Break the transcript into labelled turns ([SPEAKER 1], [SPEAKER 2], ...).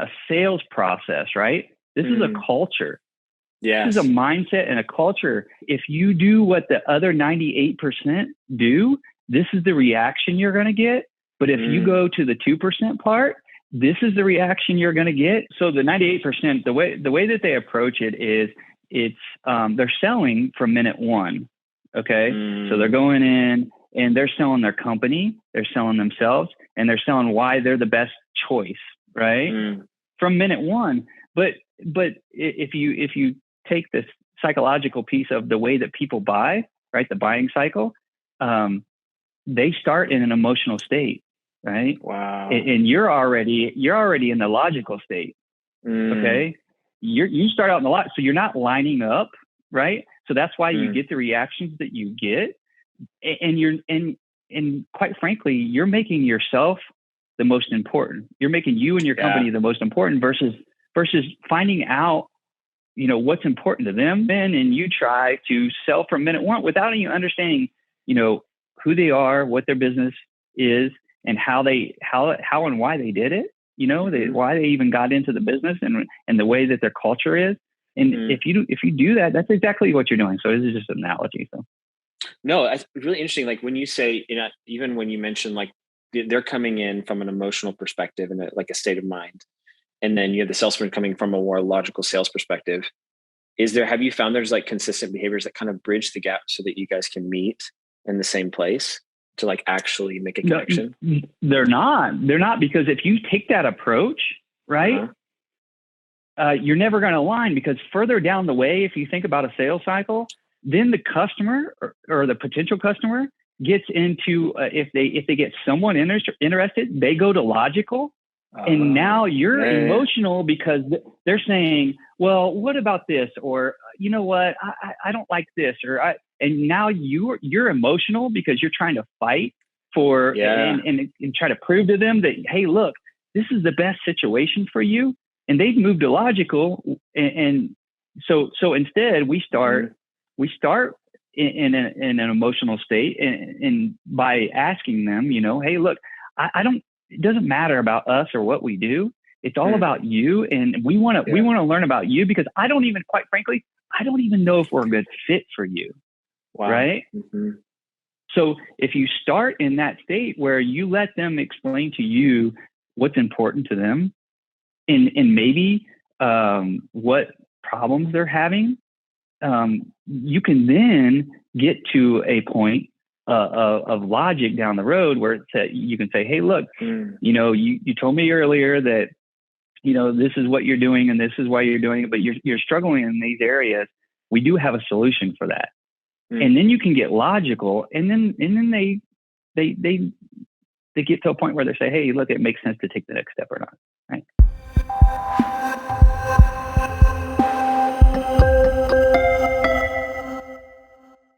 [SPEAKER 1] a sales process, right? This is a culture.
[SPEAKER 2] Yes.
[SPEAKER 1] This is a mindset and a culture. If you do what the other 98% do, this is the reaction you're going to get. But if you go to the 2% part, this is the reaction you're going to get. So the 98%, the way that they approach it is they're selling from minute one. Okay. So they're going in and they're selling their company, they're selling themselves, and they're selling why they're the best choice, right? From minute one. But if you take this psychological piece of the way that people buy, right? The buying cycle, they start in an emotional state, right?
[SPEAKER 2] Wow.
[SPEAKER 1] And you're already in the logical state. Okay. You start out in the lot. So you're not lining up, right? So that's why you get the reactions that you get. And quite frankly, you're making yourself the most important. You're making you and your company the most important versus finding out, what's important to them. And you try to sell from minute one without even understanding, who they are, what their business is, and how and why they did it. Why they even got into the business and the way that their culture is. And if you do that, that's exactly what you're doing. So this is just an analogy. So.
[SPEAKER 2] No, it's really interesting. Like when you say, even when you mention like they're coming in from an emotional perspective and like a state of mind, and then you have the salesman coming from a more logical sales perspective. Have you found there's like consistent behaviors that kind of bridge the gap so that you guys can meet in the same place to like actually make a connection?
[SPEAKER 1] No, they're not, because if you take that approach, right, you're never going to align, because further down the way, if you think about a sales cycle, then the customer or the potential customer gets into, if they get someone interested, they go to logical. And now you're emotional because they're saying, well, what about this? Or, you know what, I don't like this. And now you're emotional because you're trying to fight for, and try to prove to them that, hey, look, this is the best situation for you. And they've moved to logical. And so instead we start in an emotional state, and by asking them, hey, look, it doesn't matter about us or what we do. It's all about you. And we want to learn about you, because quite frankly, I don't even know if we're a good fit for you. Wow. Right. So if you start in that state where you let them explain to you what's important to them, and maybe what problems they're having, you can then get to a point of logic down the road where you can say, hey, look, you told me earlier that, this is what you're doing and this is why you're doing it, but you're struggling in these areas. We do have a solution for that. And then you can get logical, and then they get to a point where they say, hey, look, it makes sense to take the next step or not.